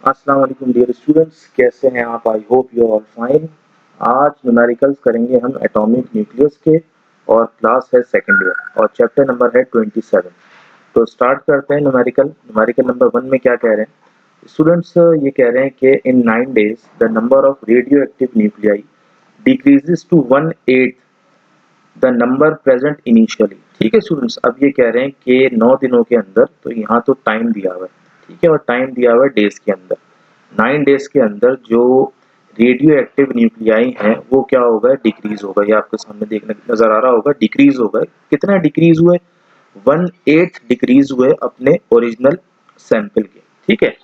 अस्सलाम वालेकुम dear students, कैसे हैं आप? I hope you all fine. आज न्यूमेरिकल्स करेंगे हम एटॉमिक न्यूक्लियस के और क्लास है सेकंड ईयर और चैप्टर नंबर है 27। तो स्टार्ट करते हैं। न्यूमेरिकल नंबर 1 में क्या कह रहे हैं स्टूडेंट्स? ये कह रहे हैं कि in 9 days the number of radioactive nuclei decreases to 1/8 the number present initially. ठीक है स्टूडेंट्स, अब ये कह रहे हैं कि 9 दिनों के अंदर, तो यहाँ तो टाइम दिया हुआ है, ठीक है, और टाइम दिया हुआ है डेज के अंदर। 9 डेज के अंदर जो रेडियो एक्टिव न्यूक्लियाई हैं वो क्या होगा? डिक्रीज होगा। ये आपके सामने देखने नजर आ रहा होगा, डिक्रीज होगा। कितना डिक्रीज हुए? 1/8 डिक्रीज हुए अपने ओरिजिनल सैंपल के। ठीक है,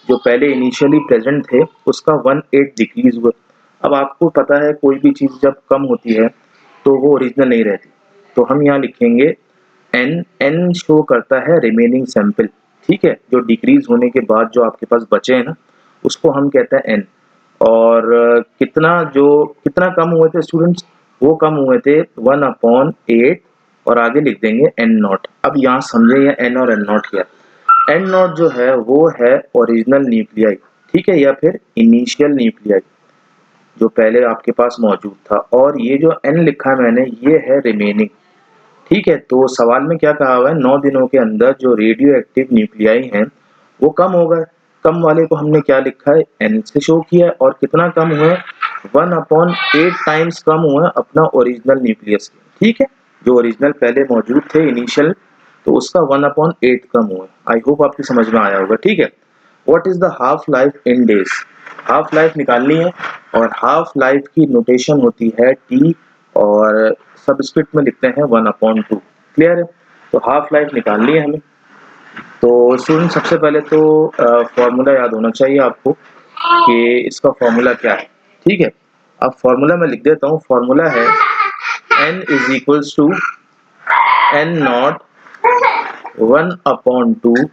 जो पहले इनिशियली प्रेजेंट थे उसका 1/8 डिक्रीज हुआ। अब आपको पता है कोई भी चीज जब कम होती है तो वो ओरिजिनल नहीं रहती, तो हम यहाँ लिखेंगे एन। एन शो करता है रिमेनिंग सैंपल। ठीक है, जो डिक्रीज होने के बाद जो आपके पास बचे हैं ना, उसको हम कहते हैं एन। और कितना कम हुए थे स्टूडेंट्स? वो कम हुए थे 1/8 और आगे लिख देंगे एन नॉट। अब यहाँ समझे ये एन और एन नॉट क्या? एन नॉट जो है वो है ओरिजिनल न्यूक्लियाई, ठीक है, या फिर इनिशियल न्यूक्लियाई जो पहले आपके पास मौजूद था, और ये जो एन लिखा है मैंने ये है रिमेनिंग। ठीक है, तो सवाल में क्या कहा हुआ है? 9 दिनों के अंदर जो रेडियो एक्टिव न्यूक्लियाई हैं वो कम हो गए। कम वाले को हमने क्या लिखा है? एन से शो किया है। और कितना कम हुए? 1/8 टाइम्स कम हुए अपना ओरिजिनल न्यूक्लियस के। ठीक है, जो ओरिजिनल पहले मौजूद थे इनिशियल, तो उसका 1/8 कम हुआ। आई होप आपकी समझ में आया होगा। ठीक है, what is the half life in days? Half life निकालनी है और हाफ लाइफ की नोटेशन होती है टी, और सबस्क्रिप्ट में लिखते हैं 1/2। क्लियर है? तो हाफ लाइफ निकालनी है हमें। तो स्टूडेंट सबसे पहले तो फॉर्मूला याद होना चाहिए आपको कि इसका फॉर्मूला क्या है। ठीक है, अब फॉर्मूला मैं लिख देता हूँ। फॉर्मूला है n is equals to N naught 1/2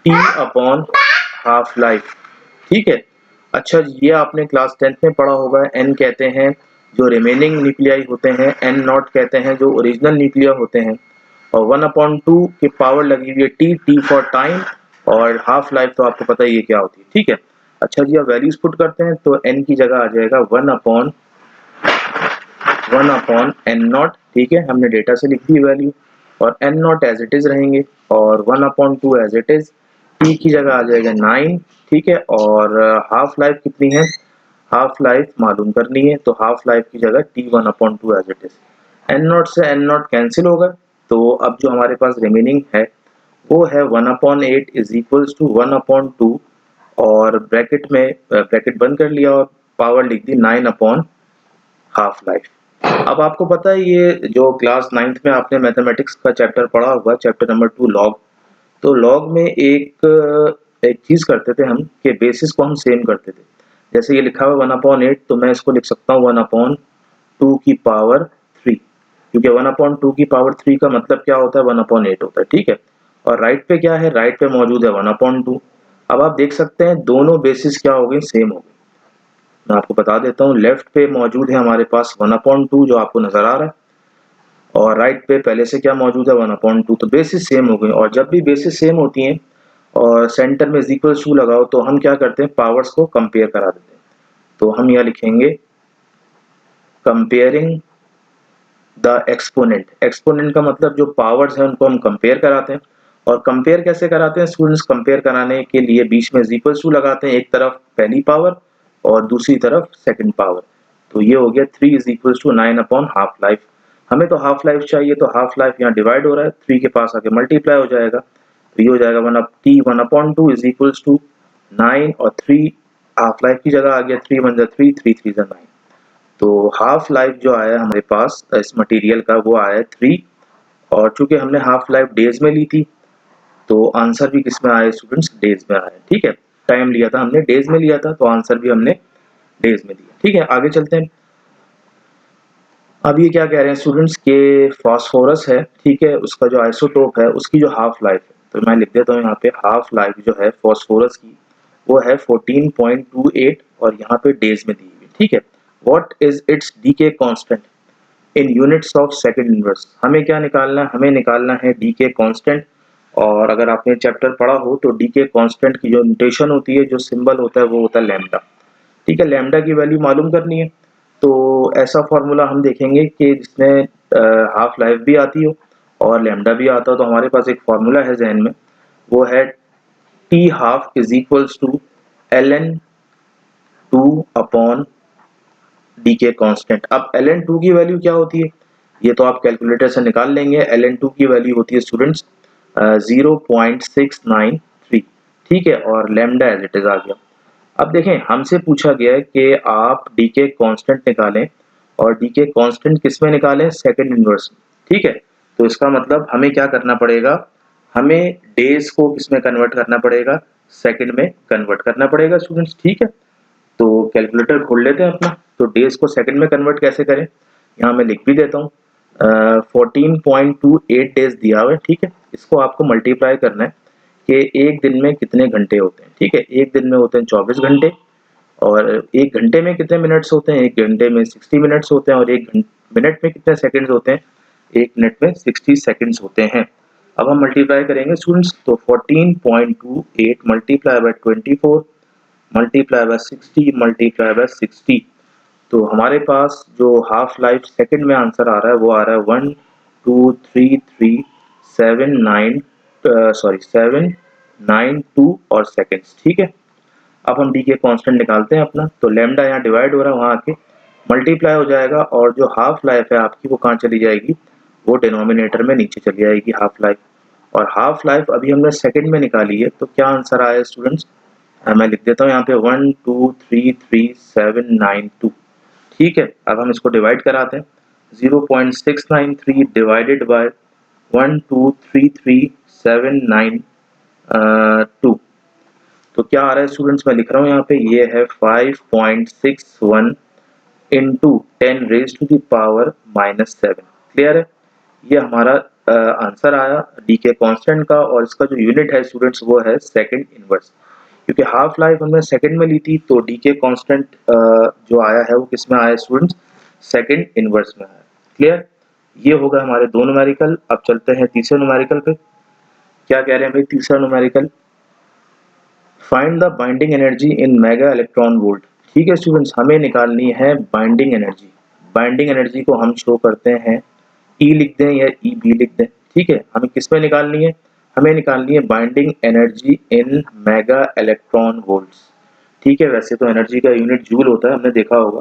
T upon half life. ठीक है, अच्छा ये आपने क्लास 10th में पढ़ा होगा। एन कहते हैं जो रिमेनिंग न्यूक्लियाई होते हैं, एन नॉट कहते हैं जो ओरिजिनल न्यूक्लिया होते हैं, और 1/2 की पावर लगी हुई है टी, टी फॉर टाइम, और हाफ लाइफ तो आपको पता ही है क्या होती है। ठीक है, अच्छा जी, अब वैल्यूज पुट करते हैं तो एन की जगह आ जाएगा 1/1 एन नॉट। ठीक है, हमने डेटा से लिख दी वैल्यू, और N naught as it is रहेंगे और 1/2 एज इट इज। टी की जगह आ जाएगा 9। ठीक है, और हाफ लाइफ कितनी है? हाफ लाइफ मालूम करनी है, तो हाफ लाइफ की जगह T 1/2 as it is. N naught से एन नॉट कैंसिल होगा, तो अब जो हमारे पास रिमेनिंग है वो है 1/8 इज इक्वल्स टू 1/2, और ब्रैकेट में ब्रैकेट बंद कर लिया और पावर लिख दी 9 हाफ लाइफ। अब आपको पता है ये जो क्लास 9th में आपने मैथमेटिक्स का चैप्टर पढ़ा होगा, चैप्टर नंबर 2 लॉग। तो लॉग में एक चीज करते थे हम कि बेसिस को हम सेम करते थे। जैसे ये लिखा हुआ 1/8, तो मैं इसको लिख सकता हूँ 1/2 की पावर 3, क्योंकि 1/2 की पावर 3 का मतलब क्या होता है? 1/8 होता है। ठीक है, और राइट पे क्या है? राइट पे मौजूद है 1/2। अब आप देख सकते हैं दोनों बेसिस क्या हो गई? सेम हो गई। मैं आपको बता देता हूँ, लेफ्ट पे मौजूद है हमारे पास 1/2 जो आपको नजर आ रहा है, और राइट पे पहले से क्या मौजूद है? 1/2। तो बेसिस सेम हो गई, और जब भी बेसिस सेम होती हैं और सेंटर में इक्वल टू लगाओ तो हम क्या करते हैं? पावर्स को कंपेयर करा देते हैं। तो हम यहाँ लिखेंगे कंपेयरिंग द एक्सपोनेंट। एक्सपोनेंट का मतलब जो पावर्स हैं उनको हम कंपेयर कराते हैं। और कंपेयर कैसे कराते हैं स्टूडेंट्स? कंपेयर कराने के लिए बीच में इक्वल टू लगाते हैं, एक तरफ पहली पावर और दूसरी तरफ सेकंड पावर। तो ये हो गया 3 is equal to 9 half life. हमें तो हाफ लाइफ चाहिए, तो हाफ लाइफ यहाँ डिवाइड हो रहा है, 3 के पास आके मल्टीप्लाई हो जाएगा, तो ये हो जाएगा 1/2 इज इक्वल टू 9, और 3 हाफ लाइफ की जगह आ गया, 3 1 3, 3 3 9। तो हाफ लाइफ जो आया हमारे पास इस मटेरियल का वो आया 3, और चूंकि हमने हाफ लाइफ डेज में ली थी तो आंसर भी किस में आया स्टूडेंट्स? डेज में आया। ठीक है, टाइम लिया था हमने डेज में लिया था, तो आंसर भी हमने डेज में दिया। ठीक है, आगे चलते हैं। अब ये क्या कह रहे हैं स्टूडेंट्स के फास्फोरस है, ठीक है, उसका जो आइसोटोप है उसकी जो हाफ लाइफ है, तो मैं लिख देता हूँ यहाँ पे हाफ लाइफ जो है फास्फोरस की वो है 14.28, और यहाँ पे डेज में दी हुई। ठीक है, what is it's decay constant in units of second inverse? हमें क्या निकालना है? हमें निकालना है डीके कांस्टेंट और अगर आपने चैप्टर पढ़ा हो तो डी के कांस्टेंट की जो नोटेशन होती है, जो सिंबल होता है वो होता है लैम्डा। ठीक है, लैम्डा की वैल्यू मालूम करनी है तो ऐसा फॉर्मूला हम देखेंगे कि जिसमें हाफ लाइफ भी आती हो और लैम्डा भी आता हो। तो हमारे पास एक फॉर्मूला है जहन में, वो है T half is equals to L N two upon decay constant. अब एल एन टू की वैल्यू क्या होती है ये तो आप कैलकुलेटर से निकाल लेंगे। एल एन टू की वैल्यू होती है स्टूडेंट्स 0.693। ठीक है, और लैम्डा एज इट इज आ गया। अब देखें, हमसे पूछा गया है कि आप डी के कांस्टेंट निकालें, और डी के कांस्टेंट किस में निकालें, सेकंड इनवर्स में। ठीक है, तो इसका मतलब हमें क्या करना पड़ेगा, हमें डेज को किस में कन्वर्ट करना पड़ेगा, सेकंड में कन्वर्ट करना पड़ेगा स्टूडेंट्स। ठीक है, तो कैलकुलेटर खोल लेते हैं अपना। तो डेज को सेकंड में कन्वर्ट कैसे करें, यहाँ मैं लिख भी देता हूँ। 14.28 डेज दिया हुआ है। ठीक है, इसको आपको मल्टीप्लाई करना है कि एक दिन में कितने घंटे होते हैं। ठीक है, एक दिन में होते हैं 24 घंटे, और एक घंटे में कितने मिनट्स होते हैं, एक घंटे में 60 मिनट्स होते हैं, और एक मिनट में कितने सेकंड्स होते हैं, एक मिनट में 60 सेकंड्स होते हैं। अब हम मल्टीप्लाई करेंगे स्टूडेंट्स, तो 14.28 multiply by 24 multiply by 60 multiply by 60। तो हमारे पास जो हाफ लाइफ सेकंड में आंसर आ रहा है वो आ रहा है 792 और सेकंड्स। ठीक है, अब हम डी के कांस्टेंट निकालते हैं अपना। तो लैम्डा यहाँ डिवाइड हो रहा है, वहाँ आके मल्टीप्लाई हो जाएगा, और जो हाफ लाइफ है आपकी वो कहाँ चली जाएगी, वो डिनोमिनेटर में नीचे चली जाएगी हाफ लाइफ। और हाफ लाइफ अभी हमने सेकंड में निकाली है, तो क्या आंसर आया स्टूडेंट्स, मैं लिख देता हूँ यहाँ पे 1233792। ठीक है, अब हम इसको डिवाइड कराते हैं। 0.693 डिवाइडेड बाय 1233792, तो क्या आ रहा है स्टूडेंट्स, मैं लिख रहा हूँ यहाँ पे, ये है 5.61 into 10 raise to the power -7। Clear है, ये हमारा आंसर आया डी के कांस्टेंट का, और इसका जो यूनिट है स्टूडेंट्स वो है सेकंड इनवर्स। क्योंकि हाफ लाइफ हमने सेकंड में ली थी, तो डी के कांस्टेंट जो आया है वो किस में आया स्टूडेंट्स, सेकंड इनवर्स में आया। क्लियर, ये होगा हमारे दो न्यूमेरिकल। अब चलते हैं तीसरे न्यूमेरिकल पे। क्या कह रहे हैं भाई, तीसरा numerical, find the binding energy in mega electron volt. ठीक है स्टूडेंट्स, हमें निकालनी है बाइंडिंग एनर्जी। बाइंडिंग एनर्जी को हम शो करते हैं, ई लिख दें या ई बी लिख दें। ठीक है, हमें किस में निकालनी है, हमें निकालनी है binding energy in mega electron volts. ठीक है, वैसे तो एनर्जी का यूनिट जूल होता है, हमने देखा होगा,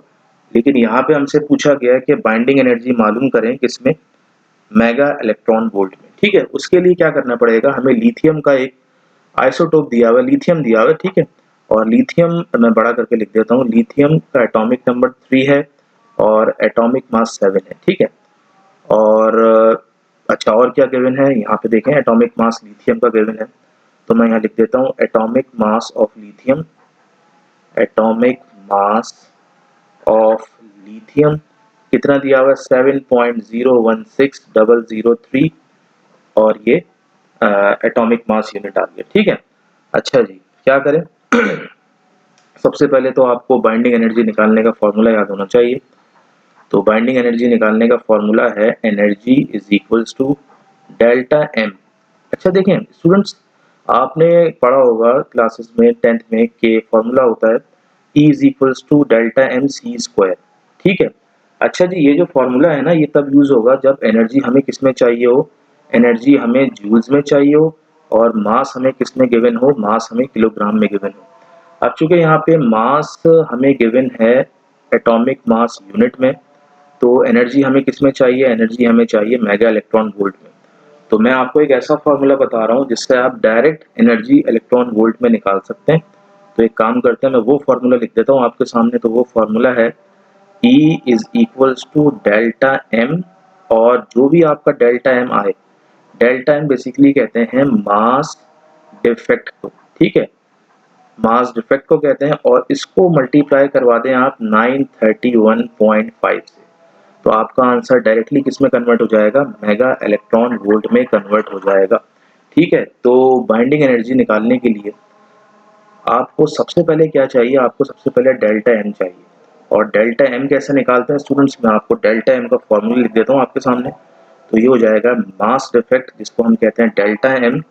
लेकिन यहाँ पे हमसे पूछा गया है कि बाइंडिंग एनर्जी मालूम करें किसमें, मेगा इलेक्ट्रॉन वोल्ट में। ठीक है, उसके लिए क्या करना पड़ेगा, हमें लिथियम का एक आइसोटोप दिया हुआ है, लिथियम दिया हुआ है। ठीक है, और लिथियम मैं बड़ा करके लिख देता हूँ, लिथियम का एटॉमिक नंबर 3 है और एटॉमिक मास 7 है। ठीक है, और अच्छा, और क्या गिवन है यहाँ पे देखें, एटॉमिक मास लिथियम का गिवन है, तो मैं यहाँ लिख देता हूँ atomic mass of lithium, atomic mass of lithium कितना दिया हुआ है, 7.016003, और ये एटॉमिक मास यूनिट आ गया। ठीक है, अच्छा जी, क्या करें सबसे पहले तो आपको बाइंडिंग एनर्जी निकालने का फॉर्मूला याद होना चाहिए। तो बाइंडिंग एनर्जी निकालने का फॉर्मूला है energy is equals to delta M. अच्छा देखें स्टूडेंट्स, आपने पढ़ा होगा क्लासेस में 10th में कि फॉर्मूला होता है E is equals to delta M C square. ठीक है, अच्छा जी, ये जो फॉर्मूला है ना, ये तब यूज होगा जब एनर्जी हमें किस में चाहिए हो, एनर्जी हमें जूल्स में चाहिए हो, और मास हमें किस में गिवन हो, मास हमें किलोग्राम में गिवन हो। अब चूंकि यहाँ पे मास हमें गिवन है एटॉमिक मास यूनिट में, तो एनर्जी हमें किस में चाहिए, एनर्जी हमें चाहिए मेगा इलेक्ट्रॉन वोल्ट में। तो मैं आपको एक ऐसा फॉर्मूला बता रहा हूँ जिससे आप डायरेक्ट एनर्जी इलेक्ट्रॉन वोल्ट में निकाल सकते हैं। तो एक काम करते हैं, मैं वो फॉर्मूला लिख देता हूँ आपके सामने। तो वो फॉर्मूला है E is equals to delta M, और जो भी आपका डेल्टा एम आए, डेल्टा एम बेसिकली कहते हैं मास डिफेक्ट को। ठीक है, मास डिफेक्ट को कहते हैं, और इसको मल्टीप्लाई करवा दें आप 931.5 से, तो आपका आंसर डायरेक्टली किस में कन्वर्ट हो जाएगा, मेगा इलेक्ट्रॉन वोल्ट में कन्वर्ट हो जाएगा। ठीक है, तो बाइंडिंग एनर्जी निकालने के लिए आपको सबसे पहले क्या चाहिए, आपको सबसे पहले डेल्टा एम चाहिए। और डेल्टा एम कैसे निकालते हैं स्टूडेंट्स, मैं आपको डेल्टा एम का फॉर्मूला लिख देता हूँ आपके सामने। तो ये हो जाएगा मास डिफेक्ट, जिसको हम कहते हैं डेल्टा एम,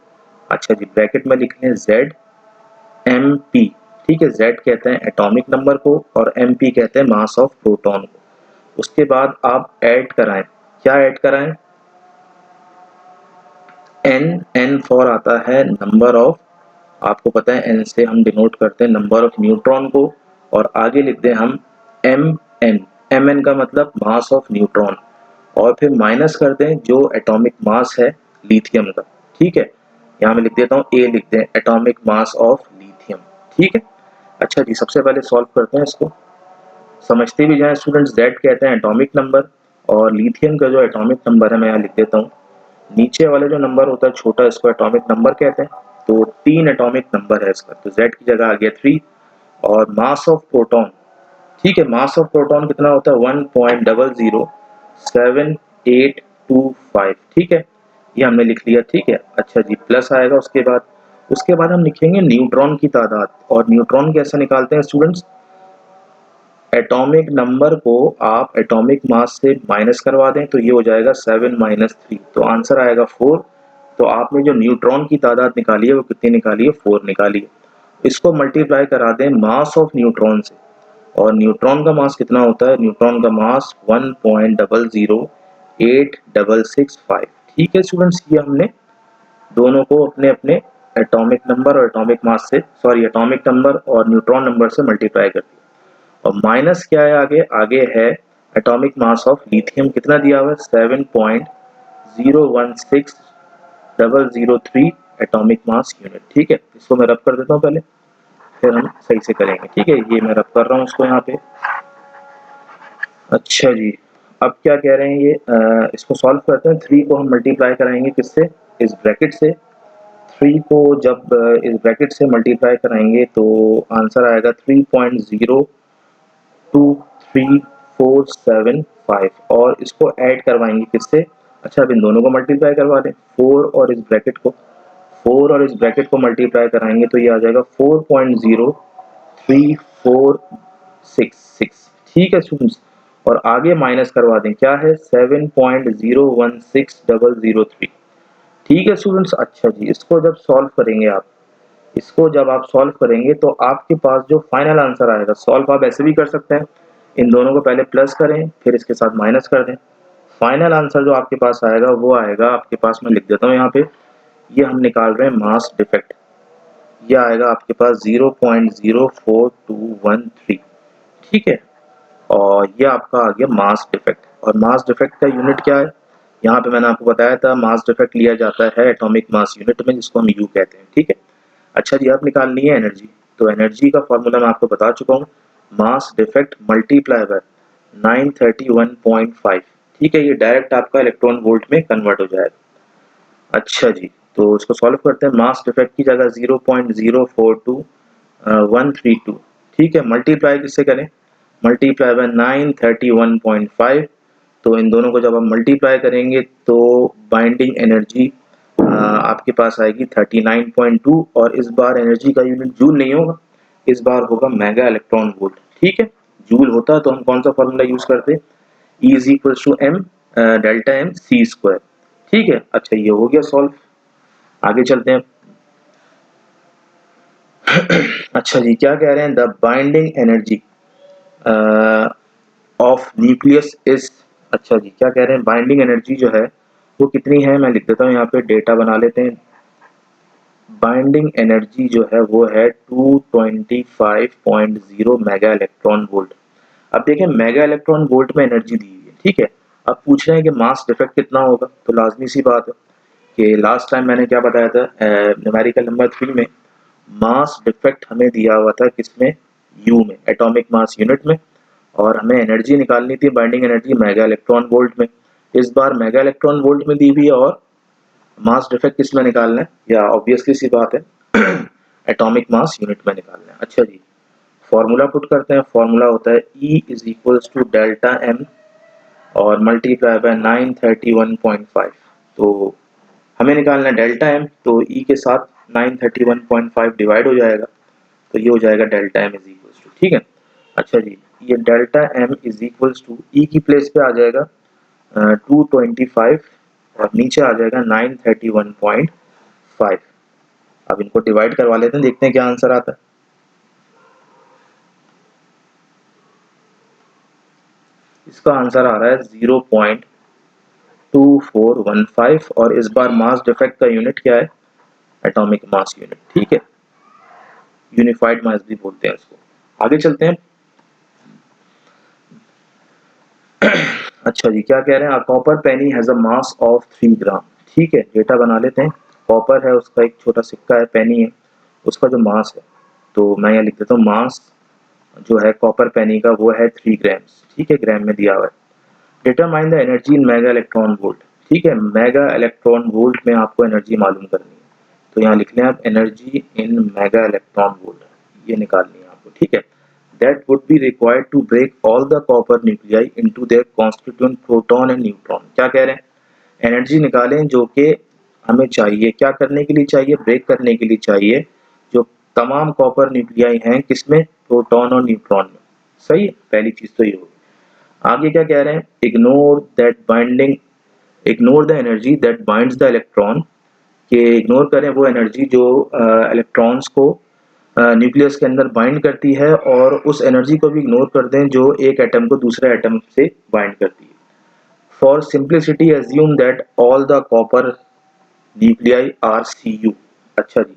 अच्छा जी, ब्रैकेट में लिख लें Z MP, ठीक है। Z कहते हैं एटॉमिक नंबर को और MP कहते हैं मास ऑफ प्रोटॉन को। उसके बाद आप ऐड कराएं, क्या ऐड कराएं? N फॉर आता है नंबर ऑफ, आपको पता है N से हम डिनोट करते हैं नंबर ऑफ न्यूट्रॉन को, और आगे लिख दें हम Mn का मतलब मास ऑफ न्यूट्रॉन, और फिर माइनस कर दें जो एटॉमिक मास है लिथियम का, ठीक है। यहाँ मैं लिख देता हूँ A, लिख दें एटॉमिक मास ऑफ लिथियम, ठीक है। अच्छा जी, सबसे पहले सॉल्व करते हैं इसको, समझते भी जाएं स्टूडेंट्स। Z कहते हैं एटॉमिक नंबर, और लिथियम का जो एटॉमिक नंबर है मैं यहाँ लिख देता हूँ। नीचे वाले जो नंबर होता है छोटा, इसको एटॉमिक नंबर कहते हैं, तो 3 एटॉमिक नंबर है इसका, तो Z की जगह आ गया 3। और मास ऑफ प्रोटॉन, ठीक है, मास ऑफ प्रोटॉन कितना होता है? 1.0072825, ठीक है, ये हमने लिख लिया, ठीक है। अच्छा जी, प्लस आएगा उसके बाद हम लिखेंगे न्यूट्रॉन की तादाद, और न्यूट्रॉन कैसे निकालते हैं स्टूडेंट्स? एटॉमिक नंबर को आप एटॉमिक मास से माइनस करवा दें तो ये हो जाएगा 7 माइनस 3, तो आंसर आएगा 4। तो आपने जो न्यूट्रॉन की तादाद निकाली है वो कितनी निकाली है? 4 निकाली है। इसको मल्टीप्लाई करा दें मास ऑफ न्यूट्रॉन से, और न्यूट्रॉन का मास कितना होता है? न्यूट्रॉन का मास 1.00865, ठीक है स्टूडेंट्स। ये हमने दोनों को अपने अपने एटॉमिक नंबर और एटॉमिक मास से, सॉरी एटॉमिक नंबर और न्यूट्रॉन नंबर से मल्टीप्लाई कर दिया। और माइनस क्या है आगे? आगे है एटॉमिक मास ऑफ लिथियम, कितना दिया हुआ है? 7.016003 एटॉमिक मास यूनिट, ठीक है। इसको मैं रब कर देता हूँ पहले, फिर हम सही से करेंगे, ठीक है। ये मैं रब कर रहा हूँ इसको यहाँ पे। अच्छा जी, अब क्या कह रहे हैं ये, इसको सॉल्व करते हैं। 3 को हम मल्टीप्लाई कराएंगे किससे? इस ब्रैकेट से। 3 को जब इस ब्रैकेट से मल्टीप्लाई कराएंगे तो आंसर आएगा 3.023475, और इसको ऐड करवाएंगे किससे? अच्छा, अब इन दोनों को मल्टीप्लाई करवा दें, 4 और इस ब्रैकेट को, 4 और इस ब्रैकेट को मल्टीप्लाई कराएंगे तो ये आ जाएगा 4.03466, ठीक है स्टूडेंट्स। और आगे माइनस करवा दें, क्या है? 7.016003, ठीक है स्टूडेंट्स। अच्छा जी, इसको जब सॉल्व करेंगे आप, इसको जब आप सॉल्व करेंगे तो आपके पास जो फाइनल आंसर आएगा, सॉल्व आप ऐसे भी कर सकते हैं, इन दोनों को पहले प्लस करें फिर इसके साथ माइनस कर दें। फाइनल आंसर जो आपके पास आएगा वो आएगा आपके पास, मैं लिख देता हूँ यहाँ पे, ये हम निकाल रहे हैं मास डिफेक्ट, ये आएगा आपके पास 0.04213, ठीक है। और ये आपका आ गया मास डिफेक्ट। और मास डिफेक्ट का यूनिट क्या है? यहाँ पे मैंने आपको बताया था, मास डिफेक्ट लिया जाता है एटॉमिक मास यूनिट में, जिसको हम यू कहते हैं, ठीक है। अच्छा जी, अब निकालनी है एनर्जी, तो एनर्जी का फॉर्मूला मैं आपको बता चुका हूँ, मास डिफेक्ट मल्टीप्लाई बाय 931.5, ठीक है। ये डायरेक्ट आपका इलेक्ट्रॉन वोल्ट में कन्वर्ट हो जाएगा। अच्छा जी, तो इसको सॉल्व करते हैं। मास डिफेक्ट की जगह 0.042132, ठीक है, मल्टीप्लाई किससे करें? मल्टीप्लाई बाय 931.5, तो इन दोनों को जब हम मल्टीप्लाई करेंगे तो बाइंडिंग एनर्जी आपके पास आएगी 39.2, और इस बार एनर्जी का यूनिट जूल नहीं होगा, इस बार होगा मेगा इलेक्ट्रॉन वोल्ट, ठीक है। जूल होता तो हम कौन सा फॉर्मूला यूज करते? E is equal to m delta m c square, ठीक है। अच्छा, ये हो गया सॉल्व, आगे चलते हैं। अच्छा जी, क्या कह रहे हैं? The binding energy of nucleus is, अच्छा जी, क्या कह रहे हैं? बाइंडिंग एनर्जी जो है वो कितनी है? मैं लिख देता हूँ यहाँ पे, डेटा बना लेते हैं। बाइंडिंग एनर्जी जो है वो है 225.0 मेगा इलेक्ट्रॉन वोल्ट। अब देखें, मेगा इलेक्ट्रॉन वोल्ट में एनर्जी दी हुई है, ठीक है। अब पूछ रहे हैं कि मास डिफेक्ट कितना होगा, तो लाजमी सी बात है कि लास्ट टाइम मैंने क्या बताया था, न्यूमेरिकल नंबर 3 में मास डिफेक्ट हमें दिया हुआ था किसमें? यू में, एटॉमिक मास यूनिट में, और हमें एनर्जी निकालनी थी binding energy mega electron volt में। इस बार मेगा इलेक्ट्रॉन वोल्ट में दी हुई है, और मास डिफेक्ट किस में निकालना है? या ऑब्वियसली सी बात है एटॉमिक मास यूनिट में निकालना है। अच्छा जी, फॉर्मूला पुट करते हैं। फॉर्मूला होता है E is equals to delta m और मल्टीप्लाई बाय 931.5, तो हमें निकालना है डेल्टा m, तो E के साथ 931.5 डिवाइड हो जाएगा, तो ये हो जाएगा delta m is equals to, ठीक है। अच्छा जी, ये delta m is equals to E की प्लेस पे आ जाएगा 225, और नीचे आ जाएगा 931.5, अब इनको डिवाइड करवा लेते हैं, देखते हैं क्या आंसर आता है। इसका आंसर आ रहा है 0.2415 और इस बार मास डिफेक्ट का यूनिट क्या है? एटॉमिक मास यूनिट, ठीक है, यूनिफाइड मास भी बोलते हैं इसको। आगे चलते हैं। अच्छा जी, क्या कह रहे हैं? Copper Penney has a mass of 3 ग्राम। ठीक है, डेटा बना लेते हैं। कॉपर है, उसका एक छोटा सिक्का है, पेनी है, उसका जो मास है, तो मैं यहाँ लिख देता हूँ मास जो है कॉपर पेनी का वो है 3 ग्राम्स। ठीक है, ग्राम में दिया हुआ है। Determine the energy in mega electron volt. ठीक है, मेगा इलेक्ट्रॉन वोल्ट में आपको एनर्जी मालूम करनी है, तो यहाँ लिख लें आप energy in mega electron volt, ये निकालनी है आपको। ठीक है, that would be required to break all the copper nuclei into their constituent proton and neutron। क्या कह रहे हैं? एनर्जी निकालें जो कि हमें चाहिए, क्या करने के लिए चाहिए? ब्रेक करने के लिए चाहिए, जो तमाम कॉपर न्यूक्लियाई हैं, किसमें? प्रोटॉन और न्यूट्रॉन में। सही है, पहली चीज तो ये होगी। आगे क्या कह रहे हैं? Ignore the energy that binds the electron, कि इग्नोर करें वो एनर्जी जो इलेक्ट्रॉन्स को न्यूक्लियस के अंदर बाइंड करती है, और उस एनर्जी को भी इग्नोर कर दें जो एक एटम को दूसरे एटम से बाइंड करती है। For simplicity assume that all the copper nuclei are Cu। अच्छा जी,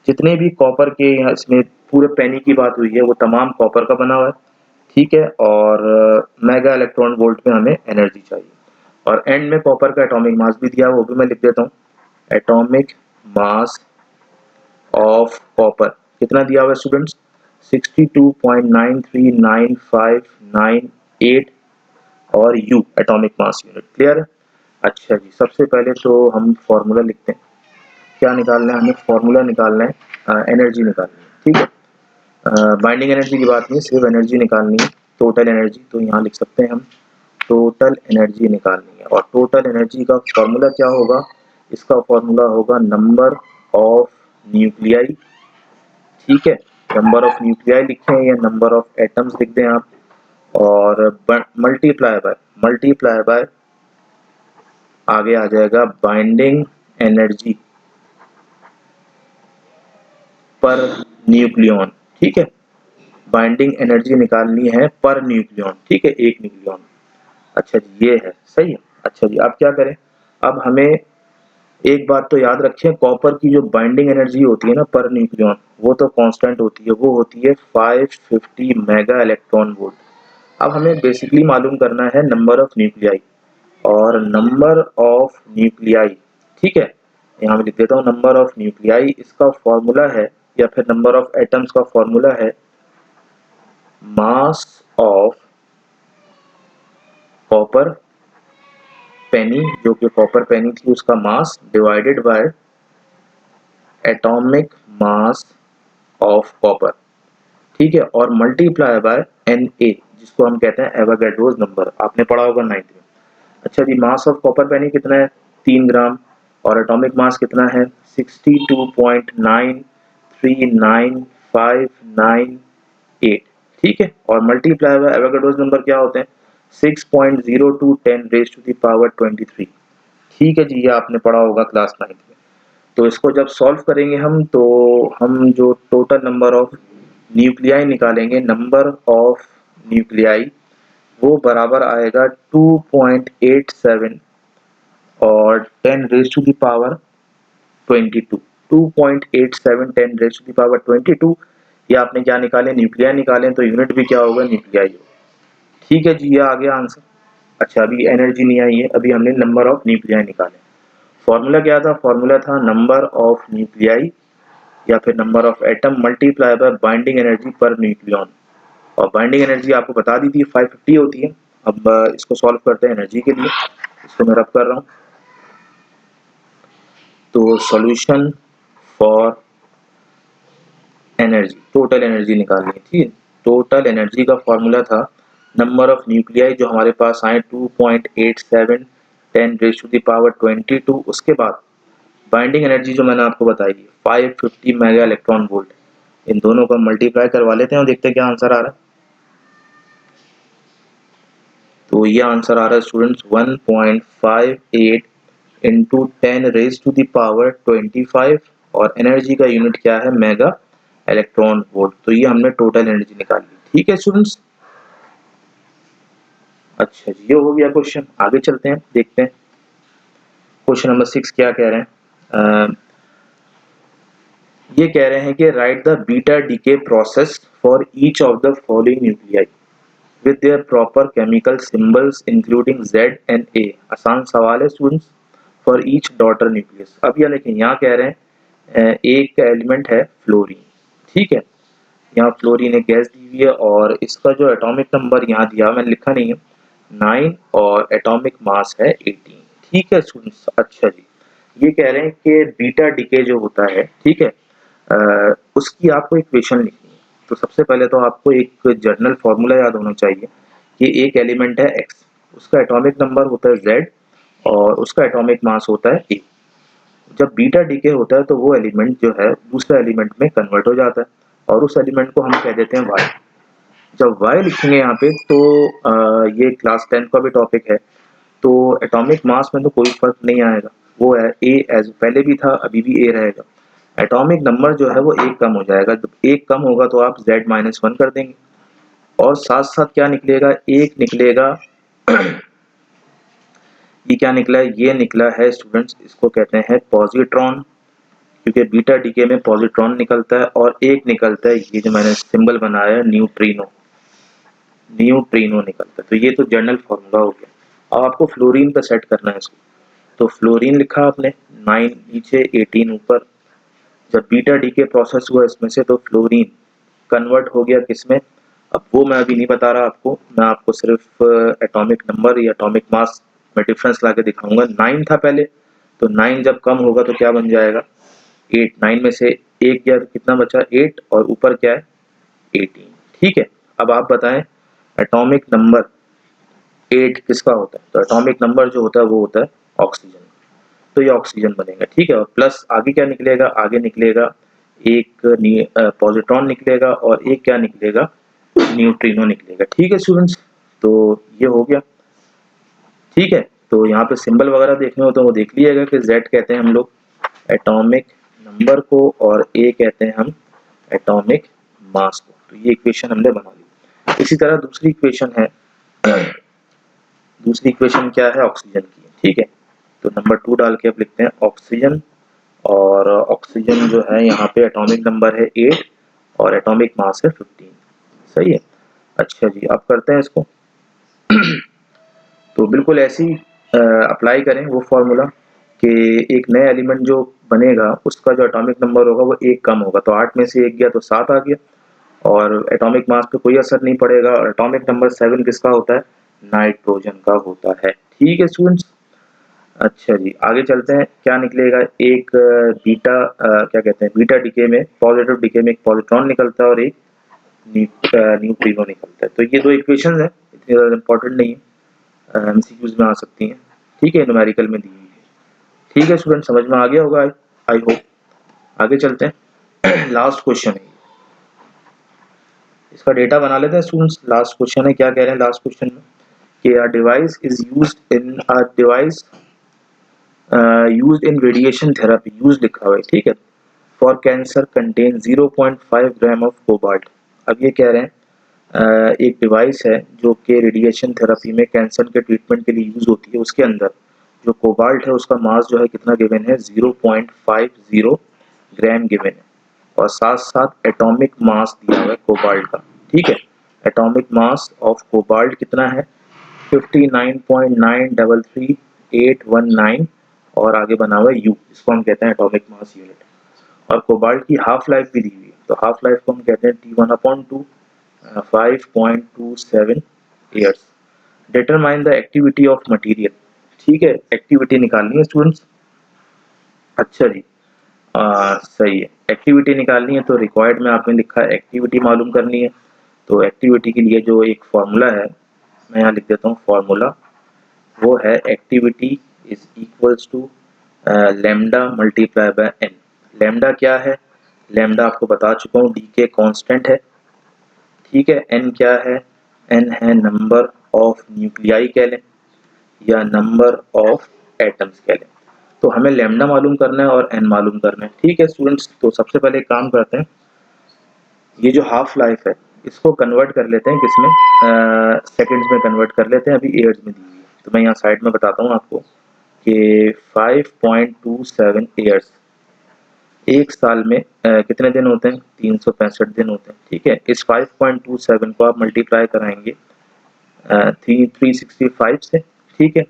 जितने भी कॉपर के यहाँ इसमें पूरे पेनी की बात हुई है वो तमाम कॉपर का बना हुआ है। ठीक है, और मेगा इलेक्ट्रॉन वोल्ट में हमें एनर्जी चाहिए, और एंड में कॉपर का एटॉमिक मास भी दिया, वो भी मैं लिख देता हूँ। एटॉमिक मास ऑफ कॉपर कितना दिया हुआ है स्टूडेंट्स? 62.939598 और U atomic mass unit. Clear है? अच्छा जी, सबसे पहले तो हम फॉर्मूला लिखते हैं। क्या निकालना है हमें? फॉर्मूला निकालना है, एनर्जी निकालनी है। ठीक है, बाइंडिंग एनर्जी की बात नहीं, सिर्फ एनर्जी निकालनी है, टोटल एनर्जी। तो यहाँ लिख सकते हैं हम टोटल एनर्जी निकालनी है, और टोटल एनर्जी का फॉर्मूला क्या होगा? इसका फॉर्मूला होगा नंबर ऑफ न्यूक्लियाई। ठीक है, नंबर ऑफ न्यूक्लियाई लिखें या नंबर ऑफ एटम्स लिख दें आप, और मल्टीप्लाई बाय आगे आ जाएगा बाइंडिंग एनर्जी पर न्यूक्लियन। ठीक है, बाइंडिंग एनर्जी निकालनी है पर न्यूक्लियन। ठीक है, एक न्यूक्लियन। अच्छा जी, ये है, सही है। अच्छा जी, अब क्या करें? अब हमें एक बात तो याद रखें, कॉपर की जो बाइंडिंग एनर्जी होती है ना पर न्यूक्लियन, वो तो कांस्टेंट होती है, वो होती है 550 मेगा इलेक्ट्रॉन वोल्ट। अब हमें बेसिकली मालूम करना है नंबर ऑफ न्यूक्लियाई, और नंबर ऑफ न्यूक्लियाई, ठीक है, यहाँ मैं लिख देता हूँ नंबर ऑफ न्यूक्लियाई। इसका फॉर्मूला है, या फिर नंबर ऑफ एटम्स का फॉर्मूला है मास ऑफ कॉपर पेनी, जो कि कॉपर पेनी थी उसका mass, divided by atomic mass of copper. ठीक है, और मल्टीप्लाई बाय Na, जिसको हम कहते हैं एवोगैड्रोस नंबर, आपने पढ़ा होगा 9th में। अच्छा जी, मास ऑफ कॉपर पेनी कितना है? 3 ग्राम, और एटॉमिक मास कितना है? 62.939598। ठीक है, और मल्टीप्लाई बाय एवोगैड्रोस नंबर क्या होते हैं? 6.0210⁻⁻23। ठीक है जी, ये आपने पढ़ा होगा क्लास 9th में। तो इसको जब सॉल्व करेंगे हम, तो हम जो टोटल नंबर ऑफ न्यूक्लियाई निकालेंगे, नंबर ऑफ न्यूक्लियाई, वो बराबर आएगा 2.87 और 10⁻22। 2.87 10⁻22। ये आपने क्या निकाले? न्यूक्लियाई निकालें, तो यूनिट भी क्या होगा? न्यूक्लियाई होगा। ठीक है जी, ये आ गया आंसर। अच्छा, अभी एनर्जी नहीं आई है, अभी हमने नंबर ऑफ न्यूक्लियाई निकाले। फॉर्मूला क्या था? फॉर्मूला था नंबर ऑफ न्यूक्लियाई या फिर number of atom multiply by binding energy per nucleon, और बाइंडिंग एनर्जी आपको बता दी थी 550 होती है। अब इसको सॉल्व करते हैं एनर्जी के लिए, इसको मैं रब कर रहा हूँ। तो solution for energy, total energy निकालनी थी। टोटल एनर्जी का फॉर्मूला था नंबर ऑफ न्यूक्लियाई जो हमारे पास आए 2.87 10⁻22। उसके बाद बाइंडिंग एनर्जी जो मैंने आपको बताई 550 मेगा इलेक्ट्रॉन वोल्ट, इन दोनों को मल्टीप्लाई करवा लेते हैं और देखते हैं क्या आंसर आ रहा है। तो ये आंसर आ रहा है स्टूडेंट्स 1.58 × 10⁻25 और एनर्जी का यूनिट क्या है, मेगा इलेक्ट्रॉन वोल्ट। तो ये हमने टोटल एनर्जी निकाल ली। ठीक है स्टूडेंट्स। अच्छा जी, ये हो गया क्वेश्चन। आगे चलते हैं, देखते हैं क्वेश्चन नंबर 6 क्या कह रहे हैं। ये कह रहे हैं कि right the beta decay process for each of the following nuclei with their proper chemical symbols including Z and A। आसान सवाल है students, for each daughter nucleus. अब यह देखें, यहाँ कह रहे हैं एक एलिमेंट है फ्लोरीन। ठीक है, यहाँ फ्लोरीन एक गैस दी हुई है और इसका जो एटॉमिक नंबर यहाँ दिया, मैंने लिखा नहीं है, 9 और एटॉमिक मास है 18। ठीक है स्टूडेंट्स। अच्छा जी, ये कह रहे हैं कि बीटा डीके जो होता है, ठीक है, उसकी आपको इक्वेशन लिखनी है। तो सबसे पहले तो आपको एक जर्नल फॉर्मूला याद होना चाहिए कि एक एलिमेंट है x, उसका एटॉमिक नंबर होता है z और उसका एटॉमिक मास होता है a। जब बीटा डीके होता है तो वो एलिमेंट जो है दूसरे एलिमेंट में कन्वर्ट हो जाता है और उस एलिमेंट को हम कह देते हैं y। जब y लिखेंगे यहाँ पे तो ये क्लास 10 का भी टॉपिक है, तो एटॉमिक मास में तो कोई फर्क नहीं आएगा, वो है a, एज पहले भी था अभी भी a रहेगा। एटॉमिक नंबर जो है वो एक कम हो जाएगा, जब एक कम होगा तो आप Z-1 कर देंगे और साथ साथ क्या निकलेगा, एक निकलेगा ये क्या निकला है, ये निकला है स्टूडेंट्स, इसको कहते हैं पॉजिट्रॉन, क्योंकि बीटा डीके में पॉजिट्रॉन निकलता है। और एक निकलता है ये जो मैंने सिंबल बनाया है, न्यूट्रिनो, न्यूट्रिनो निकलता है। तो ये तो जनरल फॉर्मूला हो गया। अब आपको फ्लोरीन पे सेट करना है इसको। तो फ्लोरीन लिखा आपने, 9 नीचे 18 ऊपर। जब बीटा डीके प्रोसेस हुआ इसमें से तो फ्लोरीन कन्वर्ट हो गया किसमें, अब वो मैं अभी नहीं बता रहा आपको, मैं आपको सिर्फ एटॉमिक नंबर या एटॉमिक मास में डिफरेंस ला के दिखाऊंगा। 9 था पहले, तो 9 जब कम होगा तो क्या बन जाएगा, 8। 9 में से एक गया तो कितना बचा, 8 और ऊपर क्या है 18। ठीक है, अब आप बताएं एटॉमिक नंबर 8 किसका होता है। तो एटॉमिक नंबर जो होता है वो होता है ऑक्सीजन। तो ये ऑक्सीजन बनेगा। ठीक है, और प्लस आगे क्या निकलेगा, आगे निकलेगा एक पॉजिट्रॉन निकलेगा और एक क्या निकलेगा, न्यूट्रिनो निकलेगा। ठीक है स्टूडेंट्स, तो ये हो गया। ठीक है, तो यहाँ पे सिंबल वगैरह देखने हो तो वो देख लीजिएगा कि Z कहते हैं हम लोग एटॉमिक नंबर को और A कहते हैं हम एटॉमिक मास को। तो ये इक्वेशन हमने बना ली। इसी तरह दूसरी इक्वेशन है दूसरी इक्वेशन क्या है, ऑक्सीजन की। ठीक है, तो नंबर 2 डाल के अब लिखते हैं ऑक्सीजन, और ऑक्सीजन जो है यहाँ पे एटॉमिक नंबर है 8 और एटॉमिक मास है 15। सही है। अच्छा जी, अब करते हैं इसको। तो बिल्कुल ऐसे ही अप्लाई करें वो फॉर्मूला कि एक नया एलिमेंट जो बनेगा उसका जो एटॉमिक नंबर होगा वो एक कम होगा। तो 8 में से एक गया तो 7 आ गया और एटॉमिक मास पे कोई असर नहीं पड़ेगा। और एटॉमिक नंबर 7 किसका होता है, नाइट्रोजन का होता है। ठीक है स्टूडेंट्स। अच्छा जी, आगे चलते हैं। क्या निकलेगा, एक बीटा क्या कहते हैं, बीटा डीके में पॉजिटिव डीके में एक पॉजिट्रॉन निकलता है और एक न्यूट्रिनो निकलता है। तो ये दो इक्वेशन है, इतनी ज़्यादा इंपॉर्टेंट नहीं है, एमसीक्यूज में आ सकती हैं। ठीक है, न्यूमेरिकल में दी हुई है। ठीक है स्टूडेंट, समझ में आ गया होगा आई होप। आगे चलते हैं। लास्ट क्वेश्चन है, इसका डेटा बना लेते हैं स्टूडेंट्स। लास्ट क्वेश्चन है, क्या कह रहे हैं लास्ट क्वेश्चन में कि a device is used in a device used in radiation therapy, use लिखा हुआ है। ठीक है, for cancer contain 0.5 gram of cobalt. अब ये कह रहे हैं एक डिवाइस है जो कि रेडिएशन थेरेपी में कैंसर के ट्रीटमेंट के लिए यूज होती है, उसके अंदर जो कोबाल्ट है उसका मास जो है कितना गिवन है, 0.50 ग्राम गिवन है और साथ साथ एटॉमिक मास दिया हुआ है कोबाल्ट का। ठीक है, एटॉमिक मास ऑफ कोबाल्ट कितना है, 59.933819 और आगे बना हुआ है U, इसको हम कहते हैं एटॉमिक मास यूनिट। और कोबाल्ट की हाफ लाइफ भी दी हुई है, तो हाफ लाइफ को हम कहते हैं T1/2, 5.27 years. Determine the activity of material. ठीक है, एक्टिविटी निकालनी है स्टूडेंट्स। अच्छा जी, सही है, एक्टिविटी निकालनी है तो रिक्वायर्ड में आपने लिखा है एक्टिविटी मालूम करनी है। तो एक्टिविटी के लिए जो एक फॉर्मूला है मैं यहाँ लिख देता हूँ फॉर्मूला, वो है activity is equals to lambda multiply by N. Lambda क्या है, लैम्डा आपको बता चुका हूँ, डी के कॉन्स्टेंट है। ठीक है, एन क्या है, एन है नंबर ऑफ न्यूक्लियाई कह लें या नंबर ऑफ एटम्स कह लें। तो हमें लैम्डा मालूम करना है और एन मालूम करना है। ठीक है स्टूडेंट्स, तो सबसे पहले एक काम करते हैं, ये जो हाफ लाइफ है इसको कन्वर्ट कर लेते हैं किसमें, सेकंड्स में कन्वर्ट कर लेते हैं। अभी ईयर्स में दी हुई है तो मैं यहाँ साइड में बताता हूँ आपको कि 5.27 ईयर्स, एक साल में कितने दिन होते हैं, 365 दिन होते हैं। ठीक है, इस 5.27 को आप मल्टीप्लाई कराएंगे 365 से। ठीक है,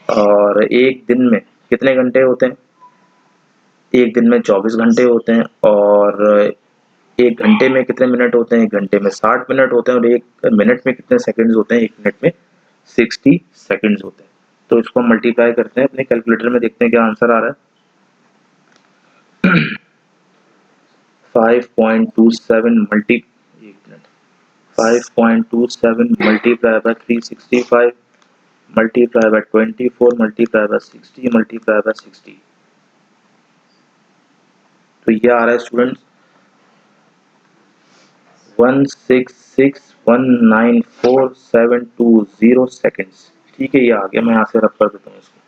और एक दिन में कितने घंटे होते हैं, एक दिन में 24 घंटे होते हैं, और एक घंटे में कितने मिनट होते हैं, एक घंटे में 60 मिनट होते हैं, और एक मिनट में कितने सेकंड्स होते हैं, एक मिनट में 60 सेकंड्स होते हैं। तो इसको मल्टीप्लाई करते हैं अपने कैलकुलेटर में, देखते हैं क्या आंसर आ रहा है। 5.27 मल्टी, एक minute, 5.27 multiply by 365 multiply by 24 multiply by 60 multiply by 60, तो ये आ रहा है स्टूडेंट्स 166194720 सेकेंड्स। ठीक है, ये आ गया, मैं यहाँ से रब कर देता हूँ इसको।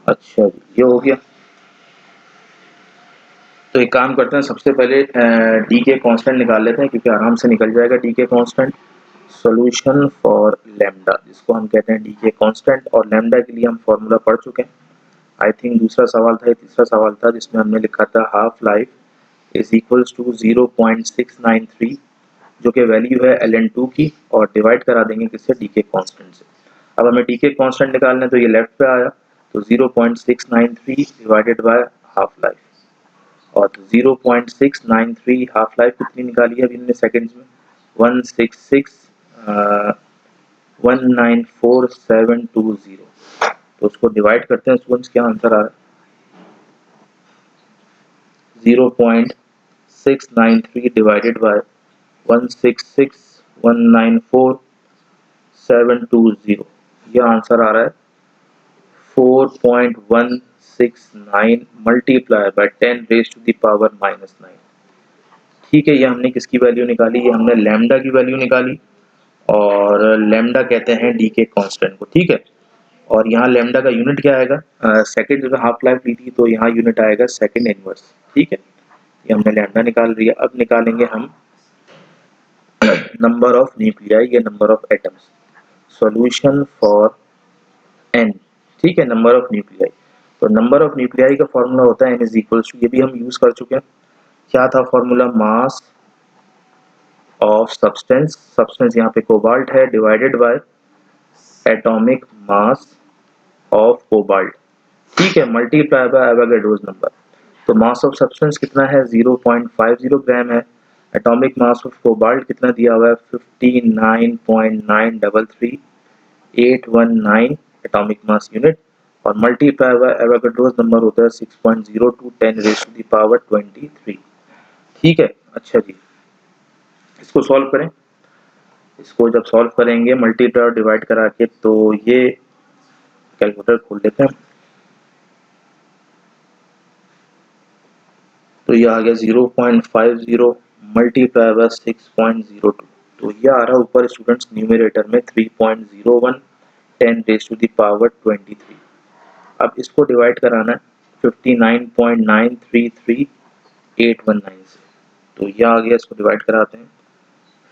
अच्छा जी, ये हो गया। तो एक काम करते हैं, सबसे पहले डी के कांस्टेंट निकाल लेते हैं, क्योंकि आराम से निकल जाएगा डी के कांस्टेंट। सॉल्यूशन फॉर लैम्डा, जिसको हम कहते हैं डी के कांस्टेंट, और लैम्डा के लिए हम फॉर्मूला पढ़ चुके हैं। आई थिंक दूसरा सवाल था, तीसरा सवाल था, जिसमें हमने लिखा था half life is equals to 0.693, जो कि वैल्यू है ln2 की, और डिवाइड करा देंगे किससे, डी के कांस्टेंट से। अब हमें डी के कांस्टेंट निकालना है, तो ये लेफ्ट पे आया, तो 0.693 डिवाइडेड बाय हाफ लाइफ, और 0.693 हाफ लाइफ कितनी निकाली है अभी हमने सेकंड्स में, 166194720। तो उसको डिवाइड करते हैं स्टूडेंट्स, क्या आंसर आ रहा है, 0.693 डिवाइडेड बाय 166194720, यह आंसर आ रहा है 4.169 multiply by 10 raise to the power -9। ठीक है, ये हमने किसकी वैल्यू निकाली, ये हमने लैम्डा की वैल्यू निकाली, और लैम्डा कहते हैं डी के कांस्टेंट को। ठीक है, और यहाँ लैम्डा का यूनिट क्या आएगा, सेकंड जब हाफ लाइफ ली थी तो यहाँ यूनिट आएगा सेकंड इनवर्स। ठीक है, ये हमने लैम्डा निकाल लिया। अब निकालेंगे हम नंबर ऑफ न्यूक्लियाई या number of atoms, solution for N. ठीक है, नंबर ऑफ न्यूक्लियाई, तो नंबर ऑफ न्यूक्लियाई का फॉर्मूला होता है n इज इक्वल्स टू, ये भी हम यूज कर चुके हैं, क्या था formula, mass of substance, substance यहाँ पे कोबाल्ट है, divided by atomic mass of cobalt. ठीक है, मल्टीप्लाई बाय एवोगाड्रोस नंबर। तो मास ऑफ सब्सटेंस कितना है, 0.50 ग्राम है। एटॉमिक मास ऑफ कोबाल्ट कितना दिया हुआ है, 59.933819 एटॉमिक मास यूनिट, और मल्टीप्लाई बाय एवोगाड्रोस नंबर होता है 6.02 10 रेज़ टू द पावर 23। ठीक है, अच्छा जी, इसको सॉल्व करें। इसको जब सॉल्व करेंगे मल्टीप्लाई और डिवाइड करा के, तो ये कैलकुलेटर खोल लेते हैं, तो ये आ गया 0.50 मल्टीप्लाई बाय 6.02, तो ये आ रहा है ऊपर स्टूडेंट्स न्यूमरेटर में 3.01 10 रेज़ टू द पावर 23। अब इसको डिवाइड कराना है 59.933819 से, तो ये आ गया, इसको डिवाइड कराते हैं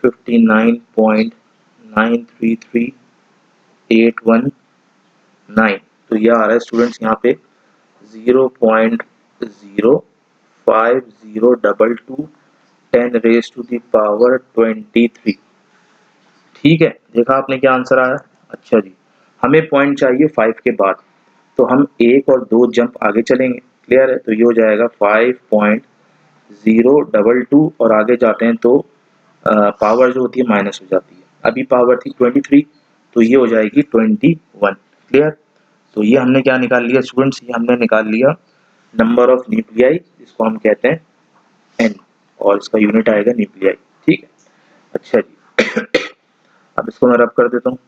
59.933819, तो ये आ रहा है स्टूडेंट्स यहाँ पे 0.05022 10 रेज़ टू द पावर 23। ठीक है, देखा आपने क्या आंसर आया। अच्छा जी, हमें पॉइंट चाहिए 5 के बाद, तो हम 1 और 2 जंप आगे चलेंगे, क्लियर है, तो ये हो जाएगा 5.022, और आगे जाते हैं तो पावर जो होती है माइनस हो जाती है, अभी पावर थी 23, तो ये हो जाएगी 21, क्लियर। तो ये हमने क्या निकाल लिया स्टूडेंट्स, ये हमने निकाल लिया नंबर ऑफ न्यूक्लियाई, जिसको हम कहते हैं एन, और इसका यूनिट आएगा न्यूक्लियाई। ठीक है, अच्छा जी अब इसको मैं रब कर देता हूँ,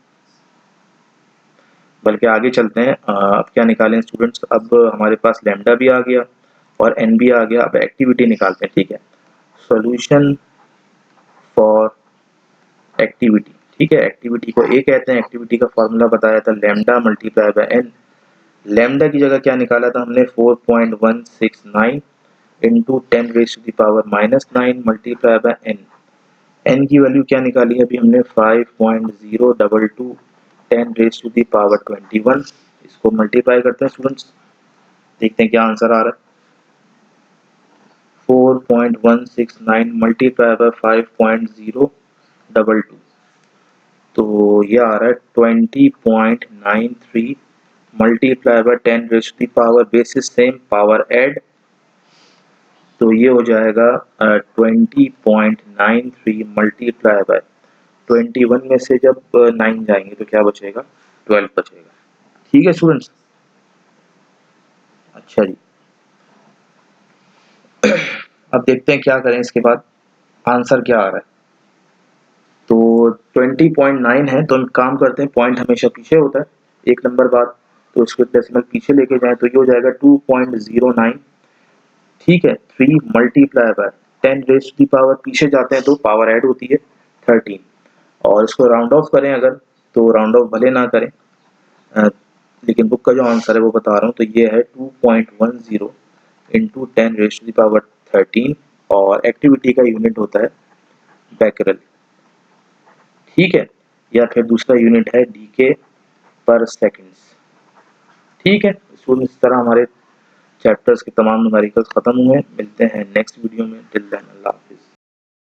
बल्कि आगे चलते हैं। अब क्या निकालें स्टूडेंट्स, अब हमारे पास लैम्डा भी आ गया और एन भी आ गया, अब एक्टिविटी निकालते हैं। ठीक है, सॉल्यूशन फॉर एक्टिविटी। ठीक है, एक्टिविटी को ए कहते हैं। एक्टिविटी का फॉर्मूला बताया था lambda multiply by N. Lambda की जगह क्या निकाला था हमने 4.169 into 10 raise to the power -9 multiply by N. N की वैल्यू क्या निकाली है अभी हमने 5.022 10 रेज़ टू द पावर 21। इसको मल्टीप्लाई करते हैं स्टूडेंट्स, देखते हैं क्या आंसर आ रहा है। 4.169 मल्टीप्लाई बाय 5.022, तो ये आ रहा है 20.93 multiply by 10 raise to the power, basis same, power add, तो ये हो जाएगा 20.93 मल्टीप्लाई बाय 21 में से जब 9 जाएंगे तो क्या बचेगा, 12 बचेगा। ठीक है स्टूडेंट्स, अच्छा जी। अब देखते हैं क्या करें इसके बाद, आंसर क्या आ रहा है। तो 20.9 है, तो हम काम करते हैं, पॉइंट हमेशा पीछे होता है एक नंबर बाद, तो इसको डेसिमल पीछे लेके जाएं तो ये हो जाएगा 2.09। ठीक है, 3 multiply by 10 raise to the power, पीछे जाते हैं तो पावर ऐड होती है 13, और इसको राउंड ऑफ करें अगर, तो राउंड ऑफ भले ना करें, लेकिन बुक का जो आंसर है वो बता रहा हूँ, तो ये है 2.10 into 10 raise to the power 13, और एक्टिविटी का यूनिट होता है बैकरल। ठीक है, या फिर दूसरा यूनिट है डीके पर सेकेंड्स। ठीक है स्टूडेंट्स, इस तरह हमारे चैप्टर्स के तमाम न्यूमेरिकल्स खत्म हुए। मिलते हैं नेक्स्ट वीडियो में, टिल देन अल्लाह हाफिज़।